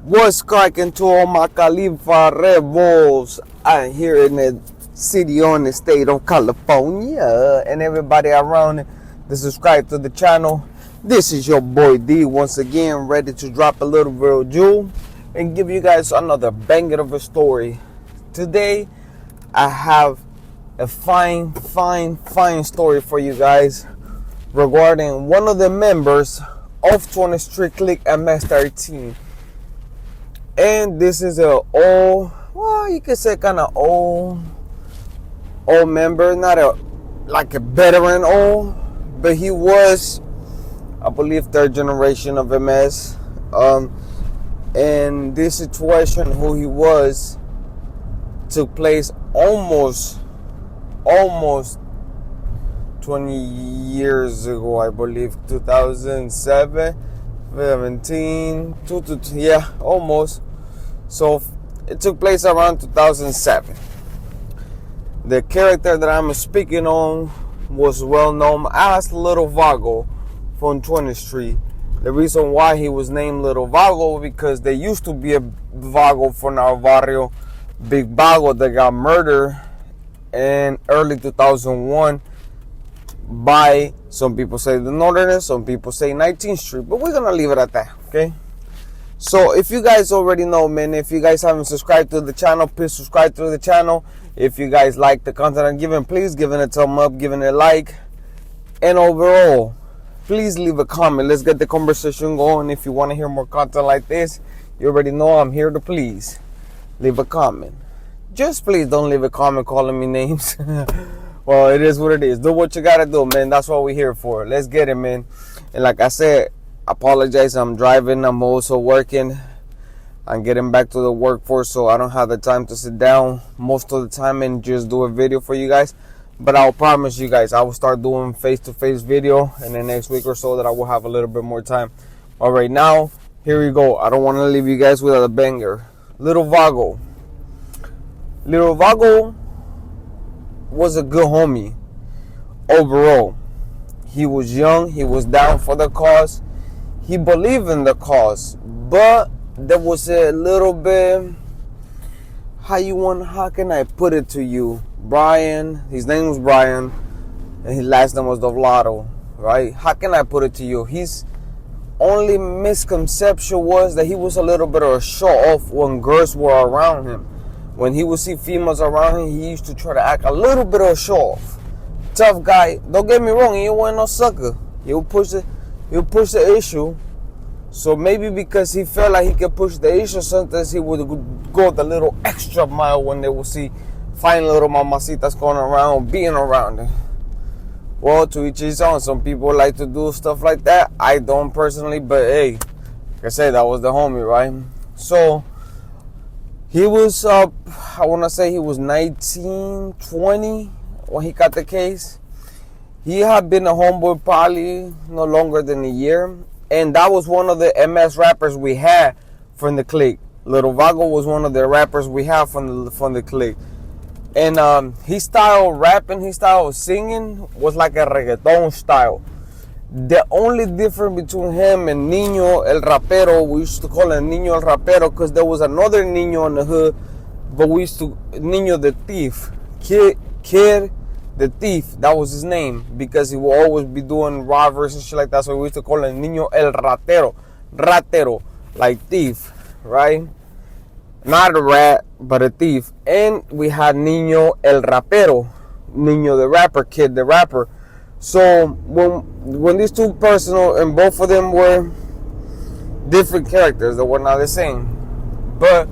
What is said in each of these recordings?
What's cracking to all my Khalifa rebels out here in the city on the state of California and everybody around it that subscribe to the channel? This is your boy D once again, ready to drop a little real jewel and give you guys another banger of a story. Today I have a fine story for you guys regarding one of the members of 20th Street Clique MS-13. And this is a old, well, you could say kind of old member, not like a veteran old, but he was, I believe, third generation of MS. And this situation, who he was, took place almost 20 years ago, I believe, 2007, 17, yeah, almost. So it took place around 2007. The character that I'm speaking on was well known as Little Vago from 20th Street. The reason why he was named Little Vago because there used to be a Vago from our barrio, Big Vago, that got murdered in early 2001 by, some people say the Northerners, some people say 19th Street, but we're gonna leave it at that, okay? So if you guys already know, man, if you guys haven't subscribed to the channel, please subscribe to the channel. If you guys like the content I'm giving, please give it a thumb up, give it a like, and overall, please leave a comment. Let's get the conversation going. If you want to hear more content like this, you already know I'm here to please leave a comment. Just please don't leave a comment calling me names. Well, it is what it is. Do what you gotta do, man. That's what we're here for. Let's get it, man. And like I said, apologize, I'm driving, I'm also working. I'm getting back to the workforce, so I don't have the time to sit down most of the time and just do a video for you guys. But I'll promise you guys, I will start doing face-to-face video in the next week or so, that I will have a little bit more time. All right, now, here we go. I don't want to leave you guys without a banger. Little Vago. Little Vago was a good homie overall. He was young, he was down for the cause. He believed in the cause, but there was a little bit, how can I put it to you? Brian, his name was Brian, and his last name was Dovlato, right? How can I put it to you? His only misconception was that he was a little bit of a show-off when girls were around him. When he would see females around him, he used to try to act a little bit of a show-off. Tough guy, don't get me wrong, he wasn't no sucker. He'll push the issue. So maybe because he felt like he could push the issue, sometimes he would go the little extra mile when they would see fine little mamacitas going around, being around it. Well, to each his own. Some people like to do stuff like that. I don't personally, but hey, like I said, that was the homie, right? So he was, I want to say he was 19, 20 when he got the case. He had been a homeboy probably no longer than a year. And that was one of the MS rappers we had from the clique. Little Vago was one of the rappers we had from the clique. And his style of rapping, his style of singing was like a reggaeton style. The only difference between him and Niño el Rapero, we used to call him Niño el Rapero because there was another Niño in the hood, but we used to, Niño the Thief. Kid the Thief, that was his name, because he will always be doing robberies and shit like that, so we used to call him Niño el Ratero, like thief, right? Not a rat, but a thief. And we had Niño el Rapero, Niño the rapper, Kid the rapper. So when these two personal, and both of them were different characters that were not the same, but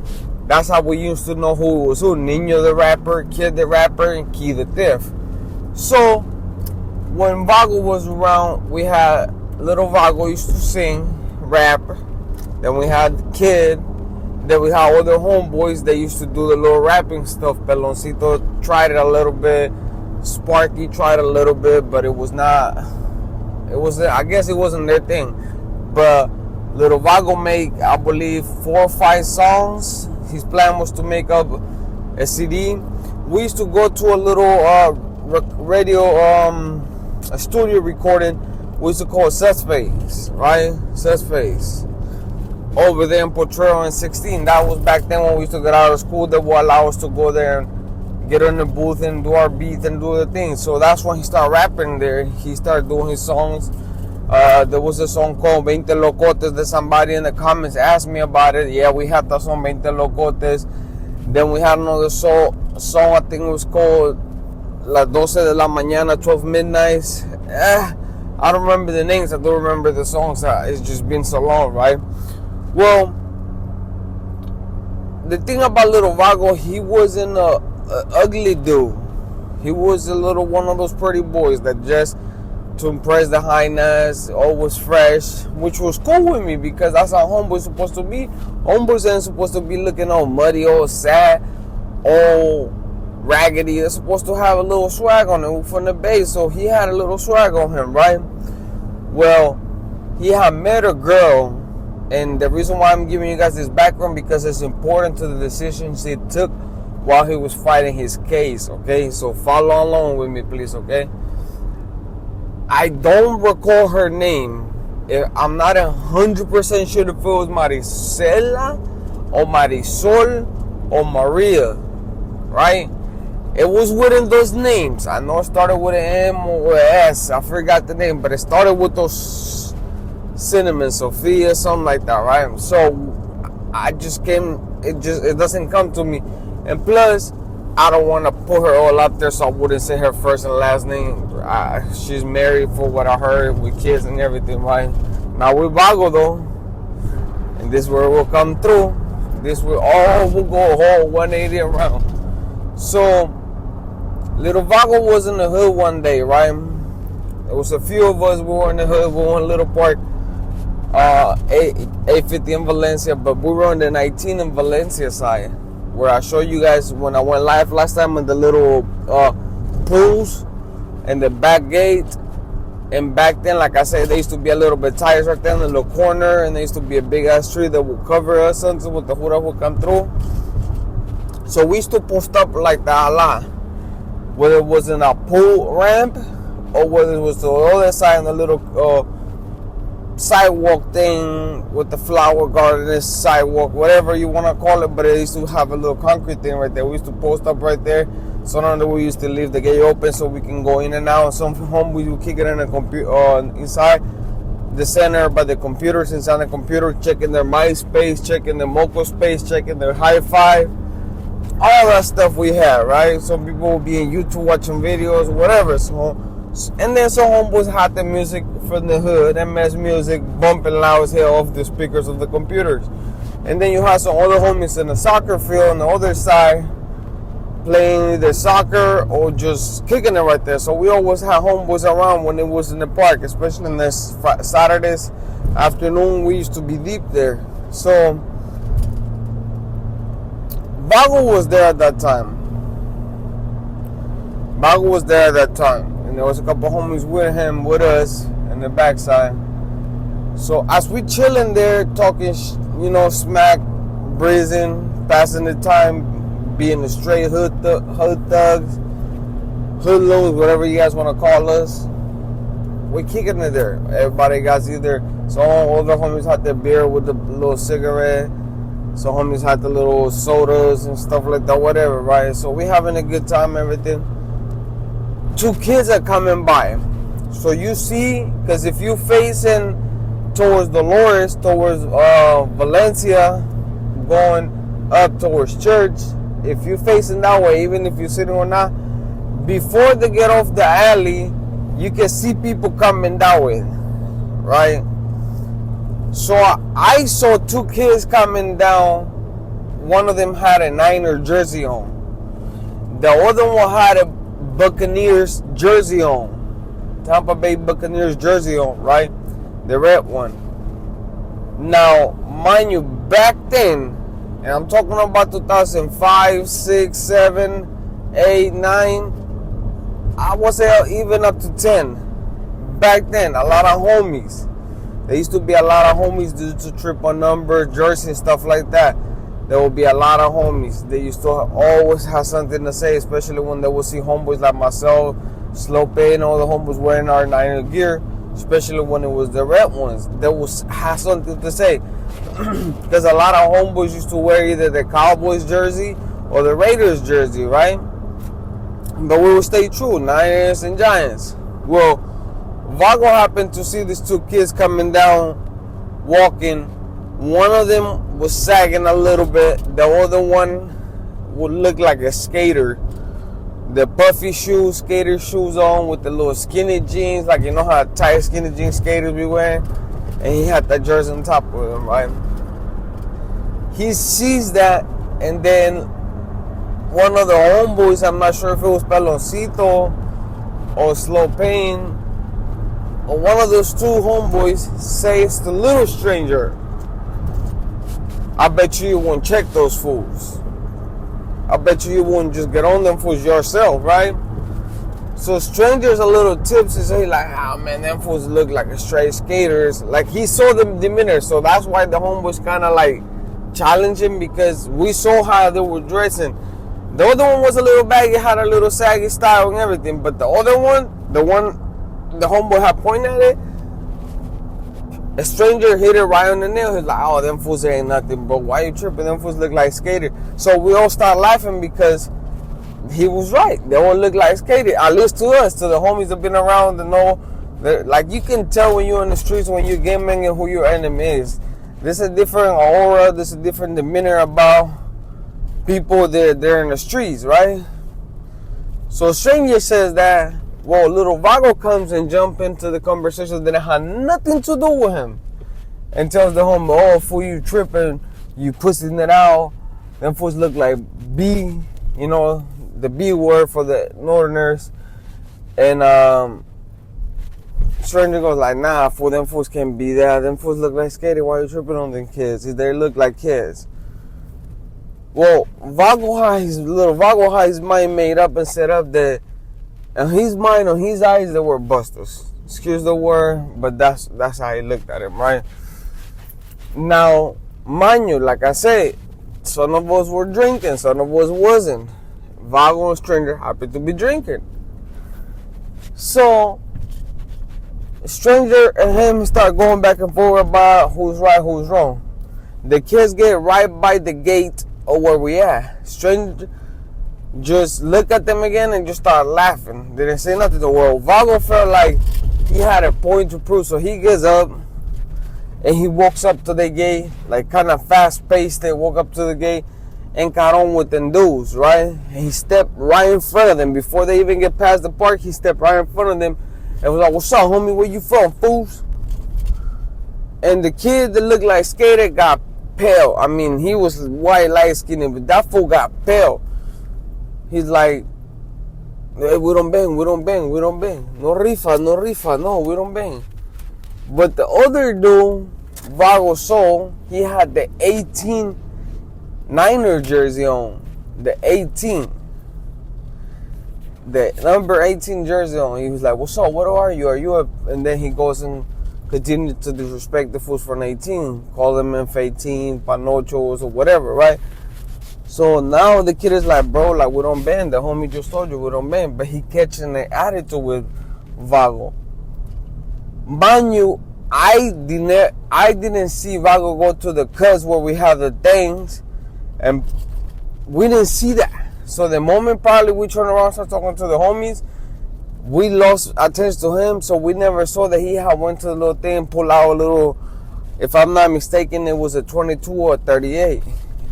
that's how we used to know who was who. Niño the rapper, Kid the rapper, and Key the thief. So when Vago was around, we had Little Vago used to sing, rap. Then we had the Kid. Then we had other homeboys that used to do the little rapping stuff. Peloncito tried it a little bit. Sparky tried a little bit, but it was not. I guess it wasn't their thing. But Little Vago made, I believe, 4 or 5 songs. His plan was to make up a CD. We used to go to a little radio, a studio recording. We used to call it Set Space, right? Set Space. over there in Potrero in 16. That was back then when we used to get out of school. They would allow us to go there and get in the booth and do our beats and do the things. So that's when he started rapping there. He started doing his songs. There was a song called 20 Locotes that somebody in the comments asked me about it. Yeah, we had that song 20 Locotes. Then we had another song, I think it was called Las 12 de la Mañana, 12 Midnights. I don't remember the names. I do remember the songs. It's just been so long, right? Well, the thing about Little Vago, he wasn't a ugly dude. He was a little one of those pretty boys that just to impress the highness, always fresh, which was cool with me because that's how homeboys supposed to be. Homeboys ain't supposed to be looking all muddy, all sad, all raggedy. They're supposed to have a little swag on him from the base, so he had a little swag on him, right? Well, he had met a girl, and the reason why I'm giving you guys this background because it's important to the decisions he took while he was fighting his case, okay? So follow along with me, please, okay? I don't recall her name. I'm not 100% sure if it was Maricela or Marisol or Maria, right? It was within those names. I know it started with an M or an S. I forgot the name, but it started with those cinnamon, Sophia, something like that, right? So I just came. It doesn't come to me, and plus, I don't want to put her all up there, so I wouldn't say her first and last name. She's married, for what I heard, with kids and everything, right? Now with Vago though, and this where we'll come through. This will go a whole 180 around. So Little Vago was in the hood one day, right? There was a few of us. We were in the hood. We were in Little Park, 850 in Valencia, but we were on the 19 in Valencia side, where I showed you guys when I went live last time in the little pools and the back gate. And back then, like I said, there used to be a little bit tires right there in the little corner, and there used to be a big ass tree that would cover us until with the hura would come through. So we used to post up like that a lot, whether it was in a pool ramp or whether it was the other side in the little sidewalk thing with the flower garden sidewalk, whatever you want to call it. But it used to have a little concrete thing right there. We used to post up right there. Sometimes we used to leave the gate open so we can go in and out. Some home we would kick it in the computer inside the center by the computers, inside the computer, checking their MySpace, checking their Moco space, checking their Hi-Fi, all that stuff we had, right? Some people will be in YouTube watching videos, whatever. So, and then some homeboys had the music from the hood, MS music, bumping loud as hell off the speakers of the computers. And then you have some other homies in the soccer field on the other side, playing either soccer or just kicking it right there. So we always had homeboys around when it was in the park, especially in the Saturdays afternoon. We used to be deep there. So Vago was there at that time. And there was a couple homies with him, with us, in the backside. So as we chilling there, talking, smack, breezing, passing the time, being the straight hood thugs, hoodlums, whatever you guys want to call us, we kicking it there. Everybody got either, some older homies had their beer with the little cigarette, some homies had the little sodas and stuff like that, whatever, right? So we having a good time, everything. 2 kids are coming by. So you see, because if you facing towards Dolores, towards Valencia, going up towards church, if you're facing that way, even if you're sitting or not, before they get off the alley, you can see people coming that way, right? So I saw 2 kids coming down. One of them had a Niner jersey on. The other one had a Buccaneers jersey on. Tampa Bay Buccaneers jersey on, right? The red one. Now, mind you, back then, and I'm talking about 2005, 6, 7, 8, 9. I would say even up to 10. Back then, a lot of homies. There used to be a lot of homies due to triple number, jersey, and stuff like that. There would be a lot of homies. They used to always have something to say, especially when they would see homeboys like myself, Slope, and all the homeboys wearing our Niner gear, especially when it was the red ones. They would have something to say. Because a lot of homeboys used to wear either the Cowboys jersey or the Raiders jersey, right? But we would stay true, Niners and Giants. Well, Vago happened to see these two kids coming down, walking. One of them was sagging a little bit. The other one would look like a skater. The puffy shoes, skater shoes on with the little skinny jeans, like you know how tight skinny jeans skaters be wearing. And he had that jersey on top of him, right? He sees that, and then one of the homeboys, I'm not sure if it was Peloncito or Slow Pain, or one of those two homeboys says to little stranger, I bet you won't check those fools. I bet you won't just get on them fools yourself, right? So stranger's a little tipsy, so he's like, oh man, them fools look like a straight skaters. Like he saw them demeanor, so that's why the homeboys kind of like challenging, because we saw how they were dressing. The other one was a little baggy, had a little saggy style and everything, but the other one, the homeboy had pointed at it, a stranger hit it right on the nail. He's like, oh, them fools ain't nothing, bro. Why you tripping? Them fools look like skaters. So we all start laughing because he was right. They all look like skaters, at least to us, to the homies that been around to know. Like you can tell when you're in the streets, when you're gaming, and who your enemy is. There's a different aura, there's a different demeanor about people they're in the streets, right? So stranger says that, well, little Vago comes and jump into the conversation that had nothing to do with him, and tells the homie, oh, fool, you tripping, you pussing it out. Them fools look like B, you know, the B word for the northerners. And stranger goes like, nah, fool, them fools can't be that. Them fools look like skating. Why you tripping on them kids? They look like kids. Well, little Vago had his mind made up and set up that in his mind, on his eyes, they were busters. Excuse the word, but that's how he looked at him, right? Now, mind you, like I said, some of us were drinking, some of us wasn't. Vago and stranger happened to be drinking. So, stranger and him start going back and forth about who's right, who's wrong. The kids get right by the gate of where we at. Stranger just look at them again and just start laughing. Didn't say nothing to the world. Vago felt like he had a point to prove, so he gets up and he walks up to the gate, like kind of fast paced. They walk up to the gate and got on with them dudes, right? And he stepped right in front of them. Before they even get past the park, he stepped right in front of them and was like, what's up, homie? Where you from, fools? And the kid that looked like skater got pale. I mean, he was white, light skinned, but that fool got pale. He's like, hey, we don't bang. No rifa, no, we don't bang. But the other dude, Vago saw, he had the 18 Niner jersey on. The 18. The number 18 jersey on. He was like, what's up? What are you? Are you up? And then he goes and continues to disrespect the fools from 18. Call them F18, Panochos, or whatever, right? So now the kid is like, bro, like we don't bang. The homie just told you we don't bang. But he catching an attitude with Vago. Mind you, I didn't see Vago go to the cuz where we have the things, and we didn't see that. So the moment probably we turn around and start talking to the homies, we lost attention to him. So we never saw that he had went to the little thing, pull out a little, if I'm not mistaken, it was a 22 or a 38.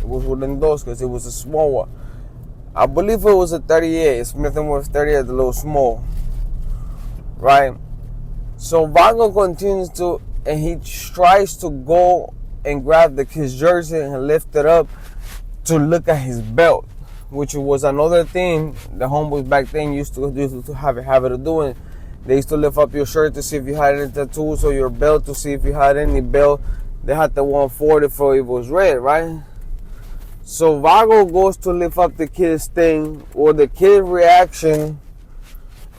It was within those because it was a small one. I believe it was a 38. Smith & Wesson 38, the little small. Right? So Vago continues to, and he tries to go and grab the kid's jersey and lift it up to look at his belt, which was another thing the homeboys back then used to have a habit of doing. They used to lift up your shirt to see if you had any tattoos, or your belt to see if you had any belt. They had the 140 for it was red, right? So Vago goes to lift up the kid's thing, or the kid reaction,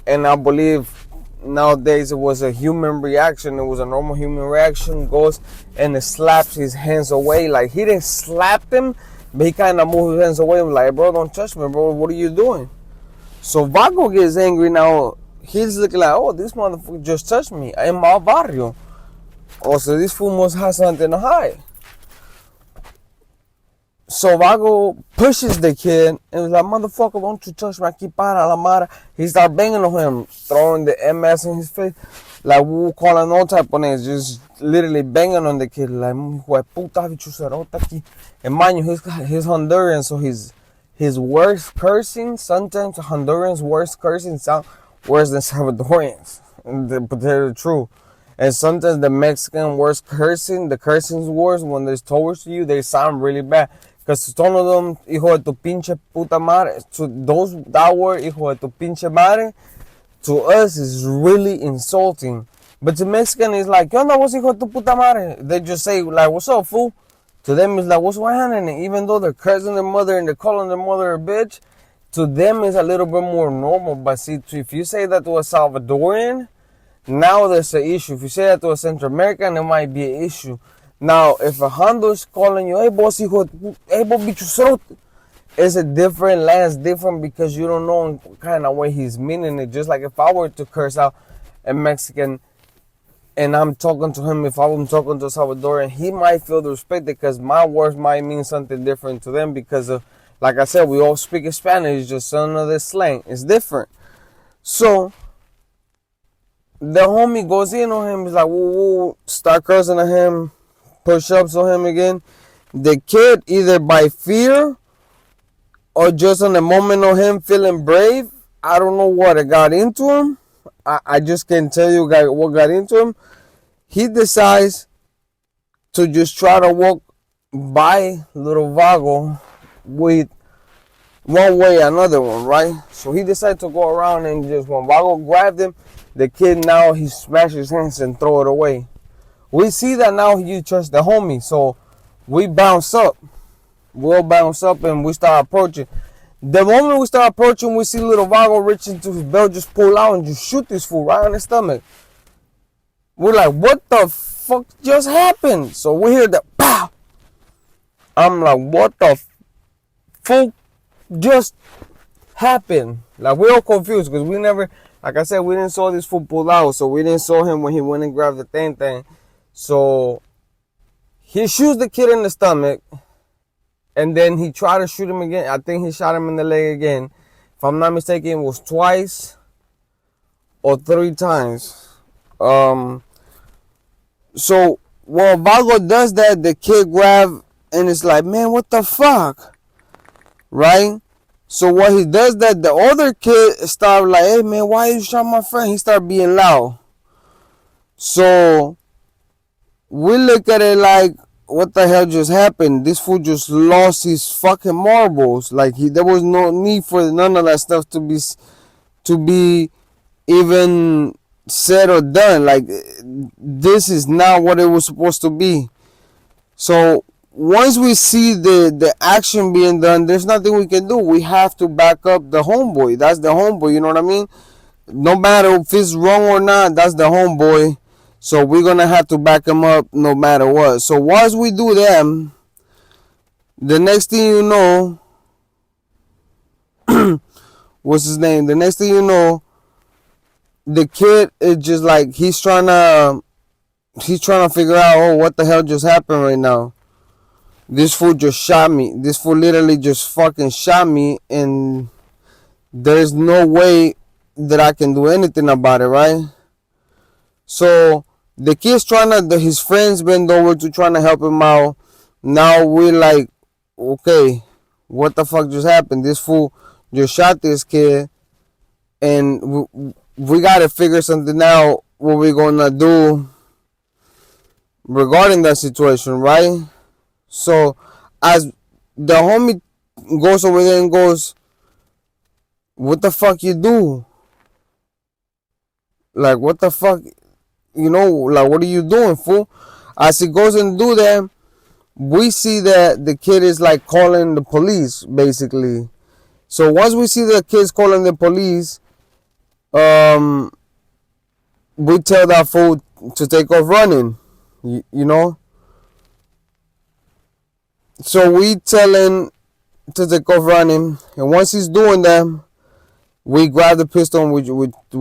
and I believe nowadays it was a human reaction. It was a normal human reaction. Goes and slaps his hands away. Like he didn't slap him, but he kind of moved his hands away. I'm like, bro, don't touch me, bro. What are you doing? So Vago gets angry now. He's looking like, oh, this motherfucker just touched me in my barrio. Oh, so this fool must have something to hide. So Vago pushes the kid and was like, motherfucker, don't you touch my kipara la mara. He started banging on him, throwing the MS in his face. Like, we were calling all type of names, just literally banging on the kid. Like, puta, bicho cerota aquí. And mind you, he's Honduran, so his worst cursing, sometimes Hondurans' worst cursing sound worse than Salvadorians. But they're true. And sometimes the Mexican worst cursing, the cursing's worse when they're towards you, they sound really bad. Because some of them, hijo de tu pinche puta madre, to those, that word, hijo de tu pinche madre, to us is really insulting. But to Mexican, it's like, ¿qué onda vos, hijo de tu puta madre? They just say, like, what's up, fool? To them, it's like, what's happening? Even though they're cursing their mother and they're calling their mother a bitch, to them, it's a little bit more normal. But see, if you say that to a Salvadorian, now there's an issue. If you say that to a Central American, there might be an issue. Now, if a Honduras calling you, hey, boss, hijo, hey, boss, bicho cerote, it's a different lens, different because you don't know what kind of way he's meaning it. Just like if I were to curse out a Mexican and I'm talking to him, if I'm talking to a Salvadorian, he might feel the respect because my words might mean something different to them because of, like I said, we all speak Spanish, it's just another slang. It's different. So, the homie goes in on him, he's like, woo, woo, start cursing at him, push-ups on him again. The kid, either by fear or just on the moment of him feeling brave, I don't know what it got into him. I just can't tell you what got into him. He decides to just try to walk by little Vago with one way or another one, right? So he decided to go around and just, when Vago grabbed him, the kid now, he smashed his hands and throw it away. We see that now he trusts the homie, so we bounce up. We'll bounce up and we start approaching. The moment we start approaching, we see little Vago reach into his belt, just pull out and just shoot this fool right on the stomach. We're like, what the fuck just happened? So we hear the pow. I'm like, what the fuck just happened? Like, we're all confused because we never, like I said, we didn't saw this fool pull out, so we didn't saw him when he went and grabbed the thing. So he shoots the kid in the stomach. And then he tried to shoot him again. I think he shot him in the leg again. If I'm not mistaken, it was twice or 3 times. So while Vago does that, the kid grab and it's like, man, what the fuck? Right? So while he does that, the other kid started like, hey man, why you shot my friend? He started being loud. So we look at it like, what the hell just happened? This fool just lost his fucking marbles. Like, there was no need for none of that stuff to be even said or done. Like, this is not what it was supposed to be. So once we see the action being done, there's nothing we can do. We have to back up the homeboy. That's the homeboy, you know what I mean? No matter if it's wrong or not, that's the homeboy. So we're going to have to back him up no matter what. So once we do that, the next thing you know, what's his name? The next thing you know, the kid is just like, he's trying to figure out, oh, what the hell just happened right now? This fool just shot me. This fool literally just fucking shot me, and there's no way that I can do anything about it, right? So the kid's his friends bend over to trying to help him out. Now we're like, okay, what the fuck just happened? This fool just shot this kid, and we gotta figure something out what we're gonna do regarding that situation, right? So as the homie goes over there and goes, what the fuck you do? Like, what the fuck? You know, like, what are you doing, fool? As he goes and do that, we see that the kid is like calling the police, basically. So once we see the kids calling the police, we tell that fool to take off running, you know. So we tell him to take off running, and once he's doing that, we grab the pistol and we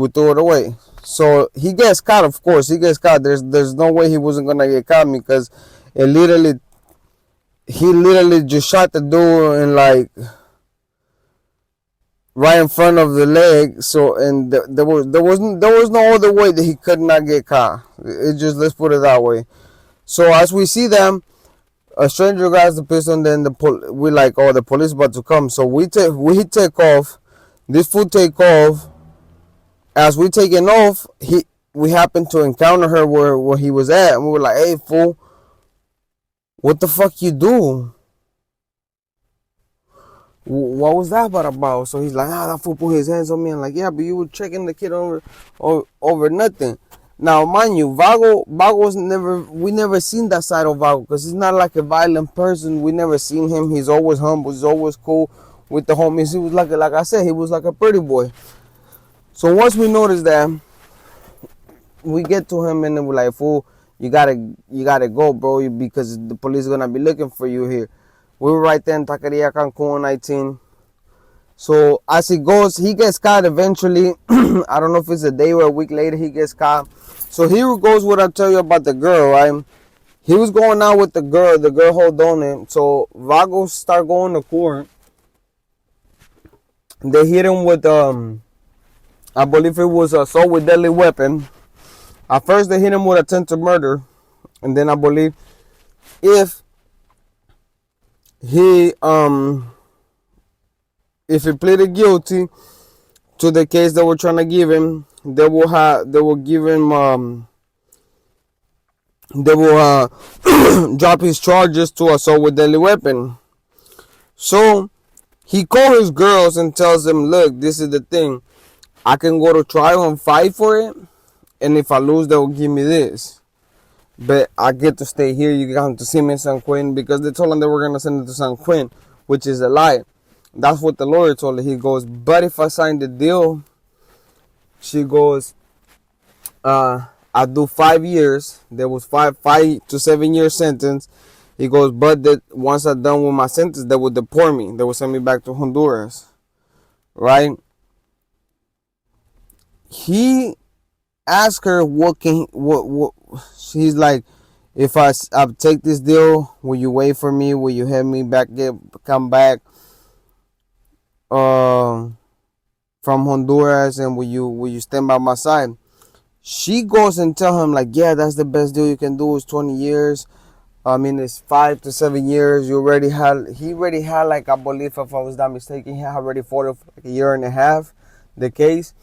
throw it away. So he gets caught, of course. He gets caught. There's no way he wasn't going to get caught because it literally he literally just shot the dude and like right in front of the leg. So and there was no other way that he could not get caught. It just, let's put it that way. So as we see them, a stranger grabs the pistol, and then we like, oh, the police about to come. So we take off. This fool take off. As we taking off, we happen to encounter her where he was at, and we were like, hey fool, what the fuck you do? What was that about? So he's like, that fool put his hands on me. I'm like, yeah, but you were checking the kid over nothing. Now, mind you, Vago was we never seen that side of Vago, because he's not like a violent person. We never seen him. He's always humble. He's always cool with the homies. He was like I said, he was like a pretty boy. So once we noticed that, we get to him and then we're like, fool, you gotta go, bro, because the police are gonna be looking for you here. We were right there in Taqueria Cancun 19. So as he goes, he gets caught eventually. I don't know if it's a day or a week later he gets caught. So here goes what I tell you about the girl, right? He was going out with the girl hold on him. So Vago start going to court. They hit him with I believe it was assault with deadly weapon. At first they hit him with attempted murder, and then I believe if he pleaded guilty to the case they were trying to give him, they will drop his charges to assault with deadly weapon. So he calls his girls and tells them, look, this is the thing, I can go to trial and fight for it, and if I lose, they will give me this. But I get to stay here. You got to see me in San Quentin, because they told him they were going to send it to San Quentin, which is a lie. That's what the lawyer told her. He goes, but if I sign the deal, she goes, I do 5 years. There was 5 to 7 year sentence. He goes, but that once I'm done with my sentence, they would deport me. They would send me back to Honduras. Right? He asked her what she's like, if I take this deal, will you wait for me? Will you have me back, come back from Honduras, and will you stand by my side? She goes and tell him like, yeah, that's the best deal you can do, is 20 years. I mean, it's 5 to 7 years. He already had like, I believe, if I was not mistaken, he had already fought for like a year and a half the case.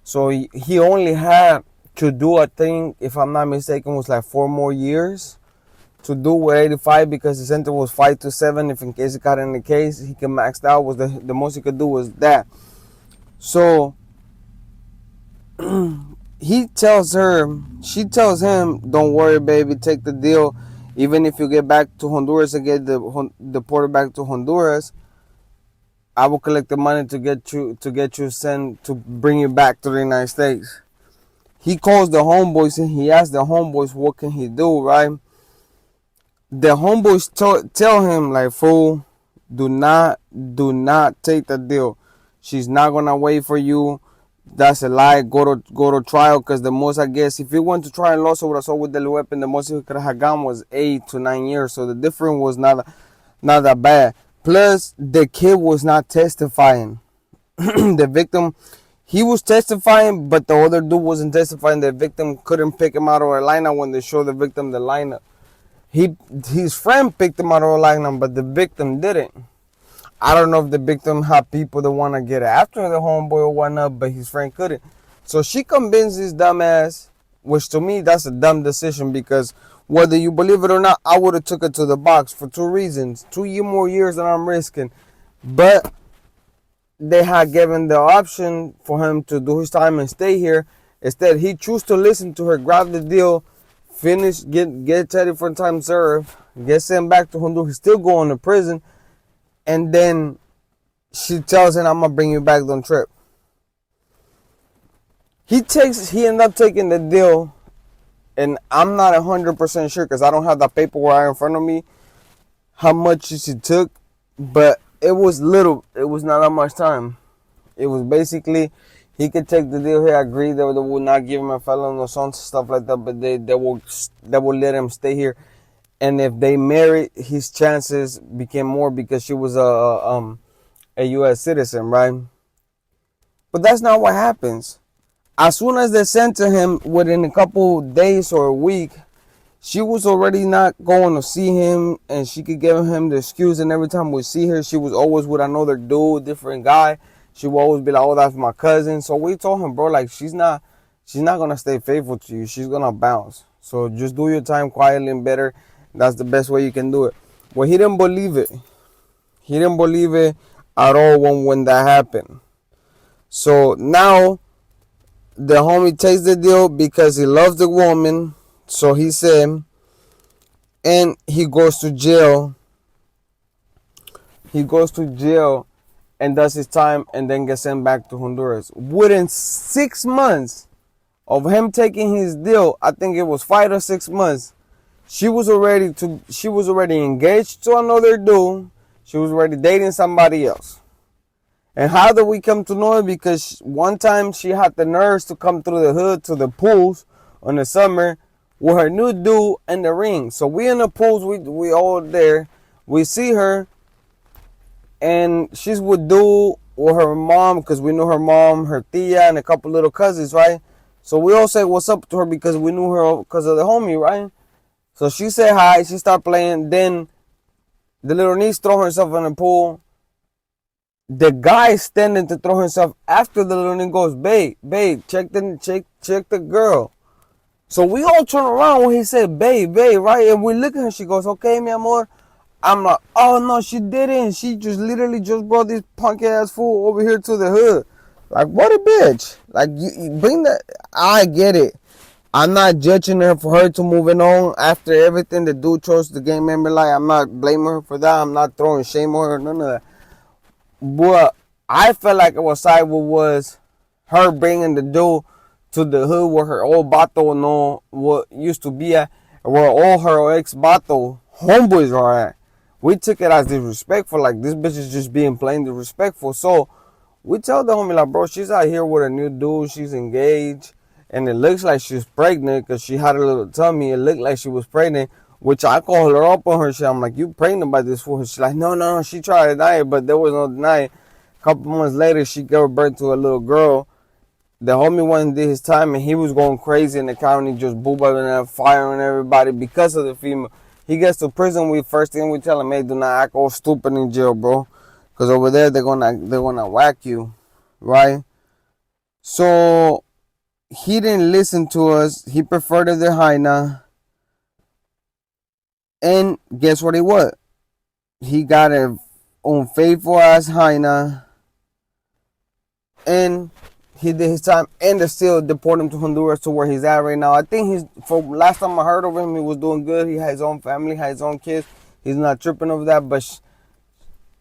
So he only had to do, I think, if I'm not mistaken, was like 4 more years to do with 85, because the sentence was 5 to 7. If in case he got in the case, he can max out. Was the most he could do was that. So she tells him, don't worry, baby, take the deal. Even if you get back to Honduras and get deported back to Honduras, I will collect the money to get you sent, to bring you back to the United States. He calls the homeboys and he asks the homeboys, what can he do, right? The homeboys tell him like, fool, do not take the deal. She's not gonna wait for you. That's a lie. Go to trial, because the most, I guess, if he went to trial and lost with the weapon, the most he could have gotten was 8 to 9 years. So the difference was not that bad. Plus, the kid was not testifying. The victim, he was testifying, but the other dude wasn't testifying. The victim couldn't pick him out of a lineup when they showed the victim the lineup. His friend picked him out of a lineup, but the victim didn't. I don't know if the victim had people that want to get after the homeboy or whatnot, but his friend couldn't. So she convinced his dumbass, which to me, that's a dumb decision, because whether you believe it or not, I would have took it to the box for 2 reasons. 2 more years than I'm risking. But they had given the option for him to do his time and stay here. Instead, he chose to listen to her, grab the deal, finish, get Teddy for time served, get sent back to Honduras. He's still going to prison. And then she tells him, I'm going to bring you back, don't trip. He ended up taking the deal, and I'm not 100% sure, because I don't have that paperwork right in front of me, how much she took, but it was little. It was not that much time. It was basically, he could take the deal here. I agree that they would not give him a felon or something, stuff like that, but they will let him stay here. and if they married, his chances became more because she was a U.S. citizen, right? But that's not what happens. As soon as they sent to him, within a couple days or a week, she was already not going to see him, and she could give him the excuse. And every time we see her, she was always with another dude, different guy. She would always be like, "Oh, that's my cousin." So we told him, bro, like she's not gonna stay faithful to you. She's gonna bounce. So just do your time quietly and better. That's the best way you can do it. Well, he didn't believe it. He didn't believe it at all when that happened. So now the homie takes the deal because he loves the woman. So he said, and he goes to jail. He goes to jail and does his time and then gets sent back to Honduras. Within 6 months of him taking his deal, I think it was 5 or 6 months, she was already engaged to another dude. She was already dating somebody else. And how did we come to know it? Because one time she had the nerves to come through the hood to the pools in the summer with her new dude and the ring. So we in the pools, we all there. We see her, and she's with dude with her mom, because we knew her mom, her tia, and a couple little cousins, right? So we all say what's up to her because we knew her because of the homie, right? So she said hi, she started playing. Then the little niece threw herself in the pool. The guy standing to throw himself after the little niece goes, babe, check the girl. So we all turn around when he said, babe, right? And we look at her, she goes, okay, mi amor. I'm like, oh no, she didn't. She just literally just brought this punk ass fool over here to the hood. Like, what a bitch. Like, you bring that. I get it. I'm not judging her for her to moving on after everything the dude chose the gang member. Like, I'm not blaming her for that. I'm not throwing shame on her, none of that. But I felt like what sidewalk was her bringing the dude to the hood where her old bato no what used to be at, where all her ex bato homeboys are at. We took it as disrespectful, like this bitch is just being plain disrespectful. So we tell the homie, like, bro, she's out here with a new dude, she's engaged, and it looks like she's pregnant because she had a little tummy. It looked like she was pregnant, which I called her up on her shit. I'm like, you pregnant by this fool? She's like, no. She tried to deny it, but there was no denying. A couple months later, she gave birth to a little girl. The homie went and did his time, and he was going crazy in the county, just boobabbing and firing everybody because of the female. He gets to prison. First thing we tell him, hey, do not act all stupid in jail, bro, because over there they're gonna whack you, right? So he didn't listen to us. He preferred the hyena. And guess what he was? He got a unfaithful ass hyena. And he did his time. And they still deport him to Honduras, to where he's at right now. I think for last time I heard of him, he was doing good. He had his own family, had his own kids. He's not tripping over that. But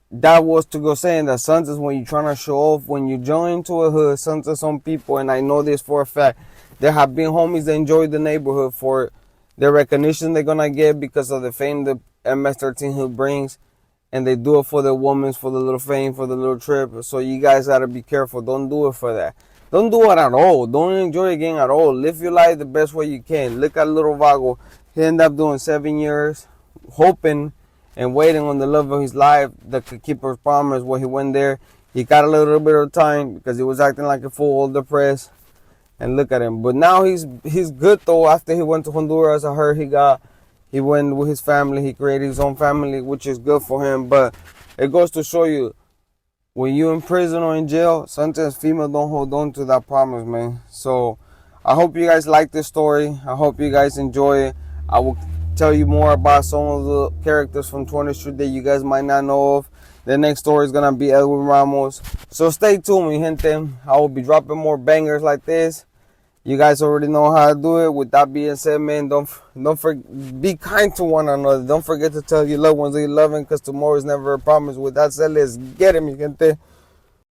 that was to go saying that sometimes when you're trying to show off, when you join to a hood, sometimes some people, and I know this for a fact, there have been homies that enjoy the neighborhood for the recognition they're gonna get because of the fame the MS-13 hood brings, and they do it for the women, for the little fame, for the little trip. So you guys gotta be careful. Don't do it for that. Don't do it at all. Don't enjoy the game at all. Live your life the best way you can. Look at little Vago. He ended up doing 7 years, hoping and waiting on the love of his life that could keep his promise. When he went there, he got a little bit of time because he was acting like a fool, all depressed. And look at him. But now he's good though. After he went to Honduras, I heard he went with his family. He created his own family, which is good for him. But it goes to show you, when you in prison or in jail, sometimes females don't hold on to that promise, man. So I hope you guys like this story. I hope you guys enjoy it. I will tell you more about some of the characters from 20th Street that you guys might not know of. The next story is going to be Edwin Ramos. So stay tuned, mi gente. I will be dropping more bangers like this. You guys already know how to do it. With that being said, man, be kind to one another. Don't forget to tell your loved ones that you love them, because tomorrow is never a promise. With that said, let's get it, mi gente.